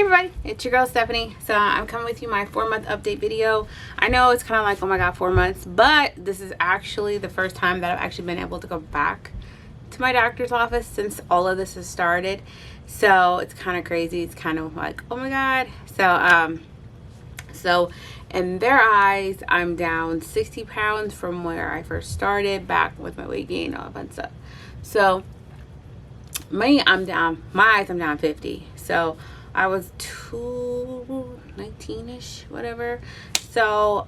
everybody, it's your girl Stephanie. So I'm coming with you my 4-month update video. I know it's kind of like, oh my god, 4 months, but this is actually the first time that I've actually been able to go back to my doctor's office since all of this has started. So it's kind of crazy. It's kind of like, oh my god. So in their eyes, I'm down 60 pounds from where I first started, back with my weight gain, all that fun stuff. So my eyes, I'm down 50. So I was 219-ish, whatever. So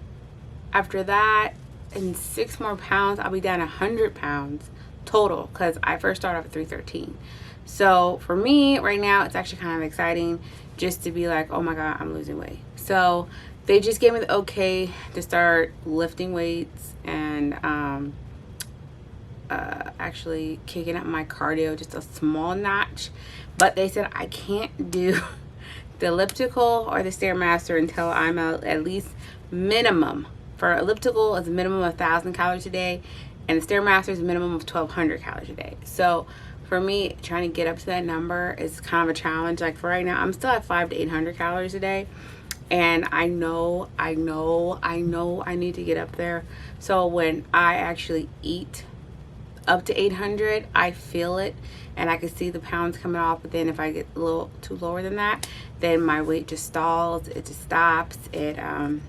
after that, in 6 more pounds, I'll be down 100 pounds total, because I first started off at 313. So for me right now, it's actually kind of exciting just to be like, oh my god, I'm losing weight. So they just gave me the okay to start lifting weights and actually kicking up my cardio just a small notch. But they said I can't do the elliptical or the Stairmaster until I'm at least minimum. For elliptical, it's a minimum of 1,000 calories a day, and the Stairmaster is a minimum of 1,200 calories a day. So for me, trying to get up to that number is kind of a challenge. Like for right now, I'm still at 500 to 800 calories a day, and I know I need to get up there. So when I actually eat up to 800, I feel it and I can see the pounds coming off. But then if I get a little too lower than that, then my weight just stalls, it just stops, it does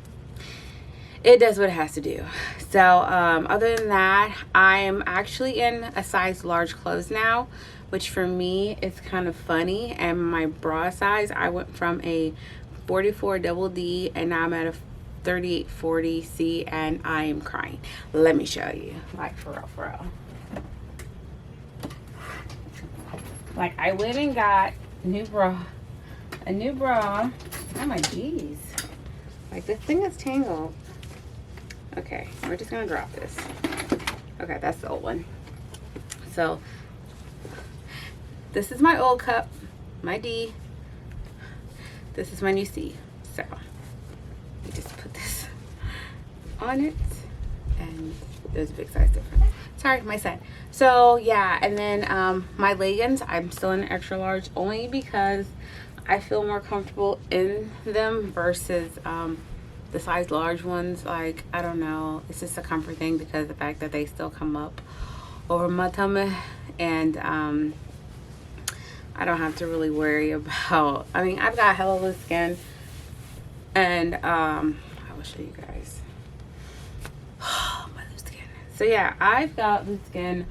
what it has to do. So other than that, I am actually in a size large clothes now, which for me is kind of funny. And my bra size, I went from a 44 double D and now I'm at a 38-40 C, and I am crying. Let me show you, like for real. Like I went and got a new bra. Oh my geez. Like this thing is tangled. Okay, we're just gonna drop this. Okay, that's the old one. So this is my old cup, my D. This is my new C. So you just put this on it, and there's a big size difference. Sorry, my son. So yeah, and then my leggings, I'm still in extra large only because I feel more comfortable in them versus the size large ones. Like, I don't know, it's just a comfort thing because the fact that they still come up over my tummy, and I don't have to really worry about, I mean, I've got hella loose skin, and I will show you guys. My loose skin. So yeah, I've got loose skin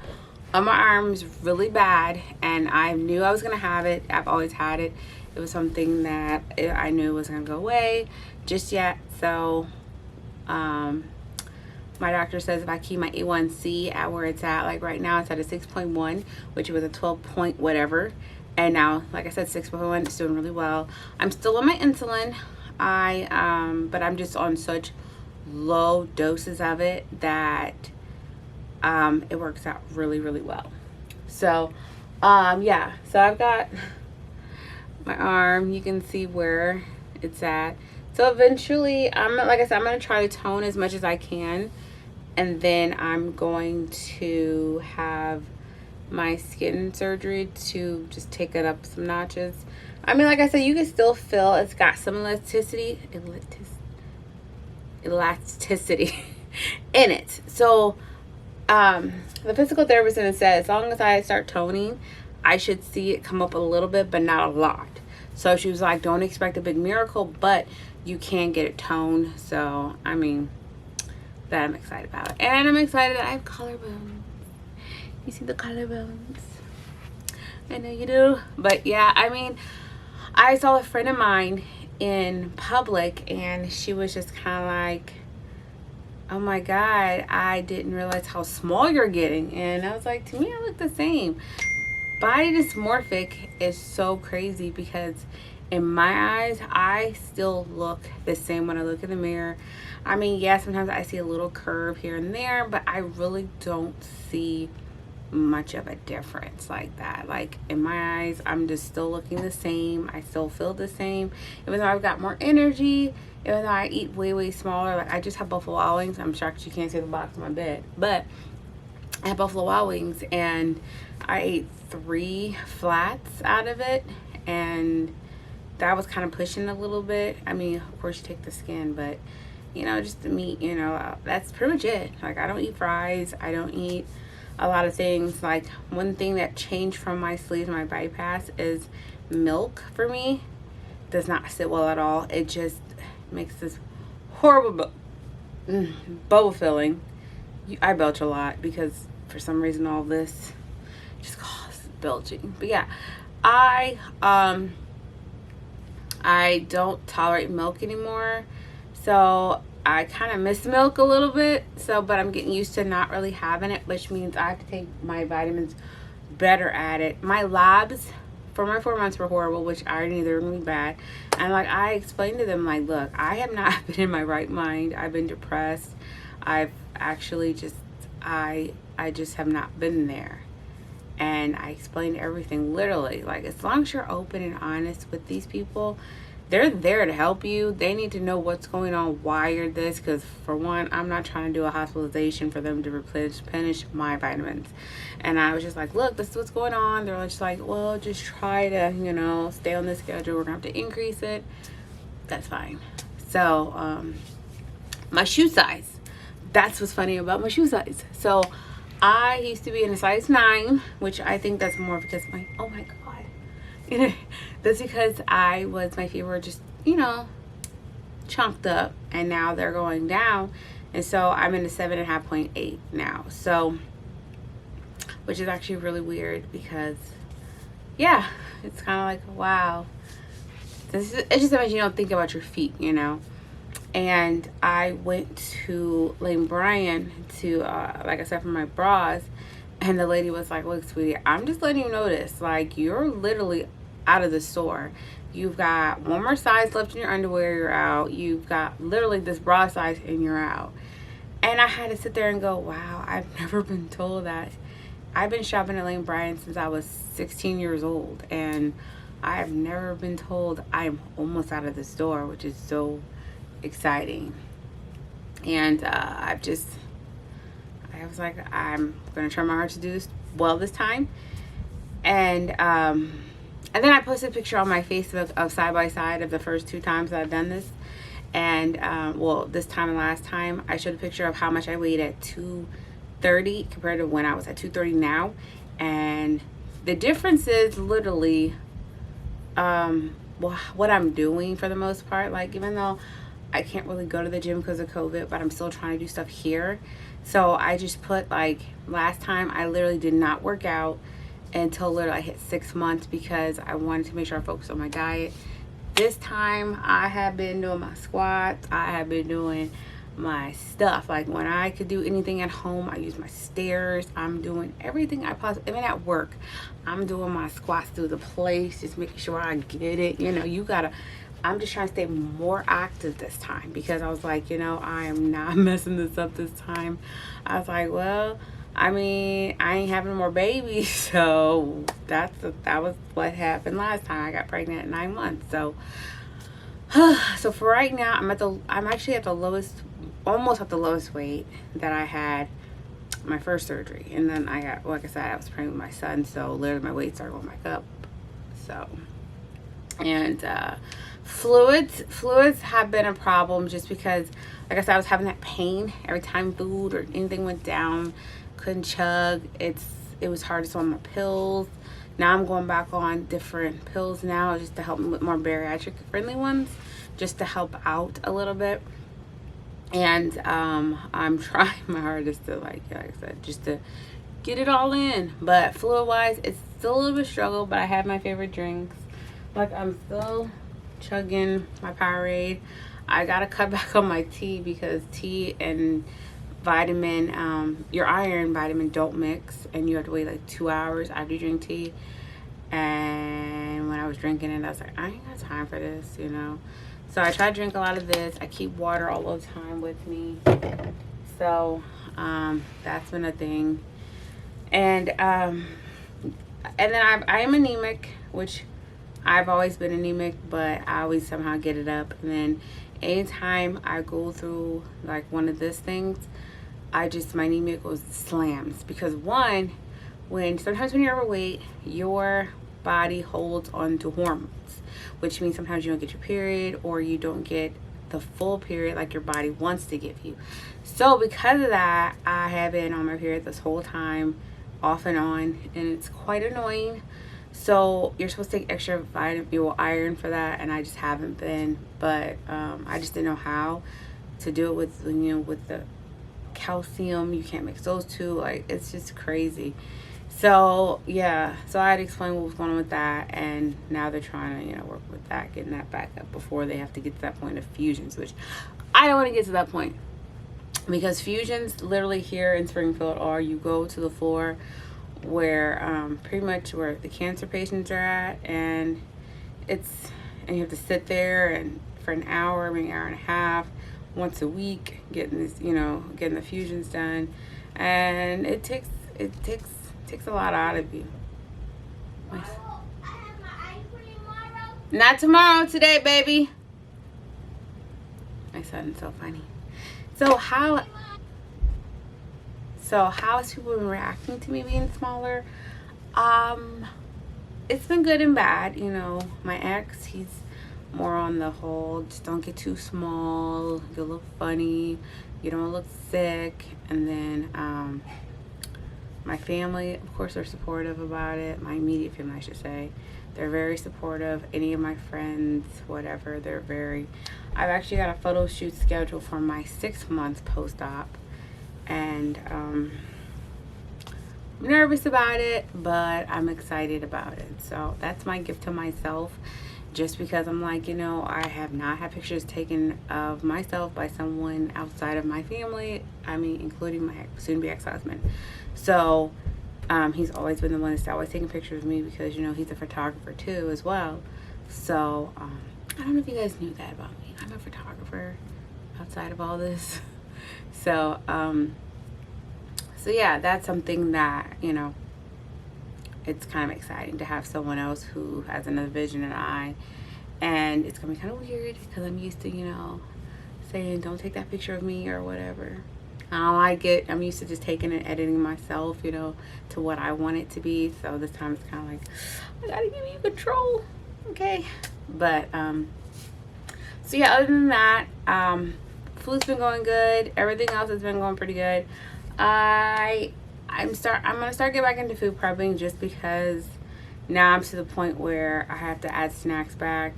on my arms really bad, and I knew I was gonna have it. I've always had it. It was something that I knew wasn't gonna go away just yet. So my doctor says if I keep my A1C at where it's at, like right now it's at a 6.1, which was a 12 point whatever, and now, like I said, 6.1, it's doing really well. I'm still on my insulin, but I'm just on such low doses of it that it works out really well. So yeah, so I've got my arm, you can see where it's at. So eventually, like I said, I'm going to try to tone as much as I can, and then I'm going to have my skin surgery to just take it up some notches. I mean, like I said, you can still feel it's got some elasticity in it. So the physical therapist said as long as I start toning, I should see it come up a little bit, but not a lot. So she was like, don't expect a big miracle, but you can get it toned. So I mean, that I'm excited about. And I'm excited that I have collarbones. You see the collarbones? I know you do. But yeah, I mean, I saw a friend of mine in public, and she was just kind of like, oh my god, I didn't realize how small you're getting. And I was like, to me I look the same. Body dysmorphic is so crazy because in my eyes, I still look the same when I look in the mirror. I mean, yeah, sometimes I see a little curve here and there, but I really don't see much of a difference like that. Like in my eyes, I'm just still looking the same. I still feel the same, even though I've got more energy, even though I eat way smaller. Like I just have Buffalo Wild Wings. I'm shocked you can't see the box on my bed, but I have Buffalo Wild Wings, and I ate 3 flats out of it, and that was kind of pushing a little bit. I mean, of course you take the skin, but you know, just the meat, you know, that's pretty much it. Like, I don't eat fries. I don't eat a lot of things. Like, one thing that changed from my sleeves, my bypass, is milk for me does not sit well at all. It just makes this horrible bubble filling. I belch a lot because for some reason all this just causes belching. But yeah, I don't tolerate milk anymore. So I kind of miss milk a little bit. So, but I'm getting used to not really having it, which means I have to take my vitamins better at it. My labs for my 4 months were horrible, which I already knew they were going to be bad. And like, I explained to them, like, look, I have not been in my right mind. I've been depressed. I've actually just, I just have not been there. And I explained everything literally. Like, as long as you're open and honest with these people, they're there to help you. They need to know what's going on, why you're this. Because for one, I'm not trying to do a hospitalization for them to replenish my vitamins. And I was just like, look, this is what's going on. They're just like, well, just try to, you know, stay on this schedule. We're going to have to increase it. That's fine. So, my shoe size. That's what's funny about my shoe size. So, I used to be in a size 9, which I think that's more because oh my God. That's because my feet were just, you know, chunked up, and now they're going down. And so I'm in a 7.5.8 now. So, which is actually really weird because, yeah, it's kind of like, wow. It's just that you don't think about your feet, you know. And I went to Lane Bryant to, like I said, for my bras. And the lady was like, look, sweetie, I'm just letting you know this. Like, you're literally out of the store. You've got one more size left in your underwear, you're out. You've got literally this bra size and you're out. And I had to sit there and go, wow, I've never been told that. I've been shopping at Lane Bryant since I was 16 years old. And I have never been told I'm almost out of the store, which is so exciting. And I was like, I'm gonna try my hardest to do this well this time. And then I posted a picture on my Facebook of side by side of the first 2 times that I've done this. And well, this time and last time I showed a picture of how much I weighed at 230 compared to when I was at 230 now. And the difference is literally well, what I'm doing for the most part. Like, even though I can't really go to the gym because of COVID, but I'm still trying to do stuff here. So I just put, like, last time I literally did not work out until literally I hit 6 months because I wanted to make sure I focused on my diet. This time I have been doing my squats. I have been doing my stuff. Like, when I could do anything at home, I use my stairs. I'm doing everything I possibly, even at work, I'm doing my squats through the place, just making sure I get it. You know, I'm just trying to stay more active this time because I was like, you know, I am not messing this up this time. I was like, well, I mean, I ain't having more babies, so that was what happened last time. I got pregnant at 9 months. So so for right now, I'm actually at the lowest, almost at the lowest weight that I had my first surgery. And then I got, like I said, I was pregnant with my son, so literally my weight started going back up. So, and fluids have been a problem just because, like I said, I was having that pain every time food or anything went down. Couldn't chug. It was hard to swallow my pills. Now I'm going back on different pills now just to help me with more bariatric friendly ones, just to help out a little bit. And I'm trying my hardest to, like I said, just to get it all in. But fluid wise, it's still a little bit of struggle, but I have my favorite drinks. Like, I'm still chugging my Powerade. I gotta cut back on my tea because tea and vitamin, your iron vitamin don't mix, and you have to wait like 2 hours after you drink tea. And when I was drinking it, I was like, I ain't got time for this, you know. So I try to drink a lot of this. I keep water all the time with me. So that's been a thing. And then I am anemic, which I've always been anemic, but I always somehow get it up. And then anytime I go through like one of these things, my anemia goes slams. Because one, sometimes when you're overweight, your body holds onto hormones, which means sometimes you don't get your period, or you don't get the full period like your body wants to give you. So because of that, I have been on my period this whole time, off and on, and it's quite annoying. So you're supposed to take extra vitamin, iron for that, and I just haven't been. But I just didn't know how to do it with, with the calcium. You can't mix those two. Like, it's just crazy. So yeah, so I had to explain what was going on with that, and now they're trying to work with that, getting that back up before they have to get to that point of fusions, which I don't want to get to that point, because fusions literally here in Springfield are, you go to the floor where pretty much where the cancer patients are at, and you have to sit there and for an hour, maybe an hour and a half, once a week, getting this, getting the fusions done, and it takes a lot out of you. Not tomorrow, today, baby. My son's so funny. So how has people been reacting to me being smaller? It's been good and bad. My ex, he's more on the whole, just don't get too small, you look funny, you don't look sick. And then my family, of course, are supportive about it. My immediate family, I should say. They're very supportive. Any of my friends, whatever, I've actually got a photo shoot scheduled for my 6-month post-op. And I'm nervous about it, but I'm excited about it. So that's my gift to myself, just because I'm like, I have not had pictures taken of myself by someone outside of my family. I mean, including my soon-to-be ex-husband. So he's always been the one that's always taking pictures of me, because he's a photographer too as well. So I don't know if you guys knew that about me. I'm a photographer outside of all this. So yeah, that's something that it's kind of exciting to have someone else who has another vision than I. And it's gonna be kind of weird, because I'm used to saying don't take that picture of me or whatever. I'm used to just taking and editing myself, to what I want it to be. So this time it's kind of like, I gotta give you control, okay? But so yeah, other than that, food's been going good. Everything else has been going pretty good. I'm gonna start getting back into food prepping, just because now I'm to the point where I have to add snacks back,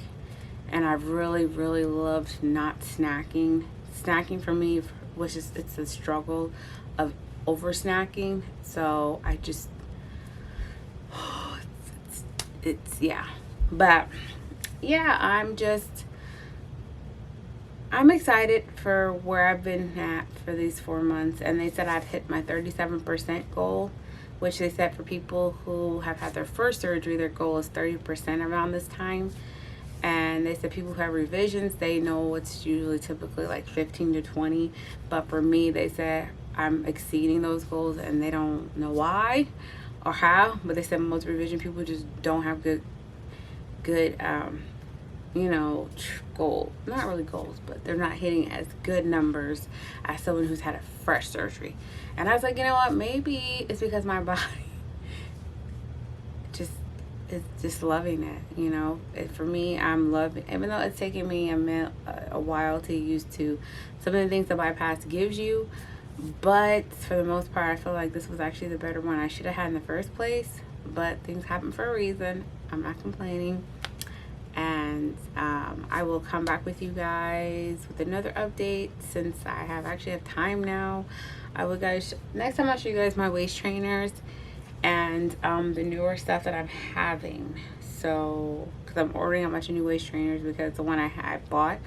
and I've really loved not snacking. Snacking for me, it's a struggle of over snacking. So I just yeah. But yeah, I'm excited for where I've been at for these 4 months. And they said I've hit my 37% goal, which they said for people who have had their first surgery, their goal is 30% around this time. And they said people who have revisions, they know it's usually typically like 15 to 20. But for me, they said I'm exceeding those goals, and they don't know why or how. But they said most revision people just don't have good goal, not really goals, but they're not hitting as good numbers as someone who's had a fresh surgery. And I was like, you know what, maybe it's because my body is just loving it. For me, I'm loving, even though it's taken me a while to get used to some of the things the bypass gives you, but for the most part, I feel like this was actually the better one I should have had in the first place. But things happen for a reason. I'm not complaining. And I will come back with you guys with another update, since I actually have time now. Next time I'll show you guys my waist trainers and the newer stuff that I'm having. So, because I'm ordering a bunch of new waist trainers, because the one I bought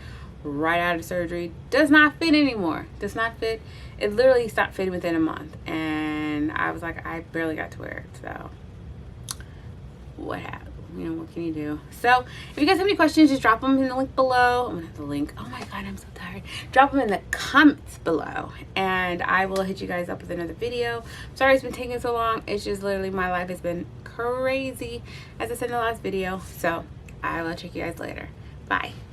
right out of surgery does not fit anymore. Does not fit. It literally stopped fitting within a month, and I was like, I barely got to wear it. So what happened? What can you do? So if you guys have any questions, just drop them in the link below. I'm gonna have the link. Oh my god, I'm so tired. Drop them in the comments below, and I will hit you guys up with another video. Sorry it's been taking so long. It's just literally, my life has been crazy, as I said in the last video. So I will check you guys later. Bye.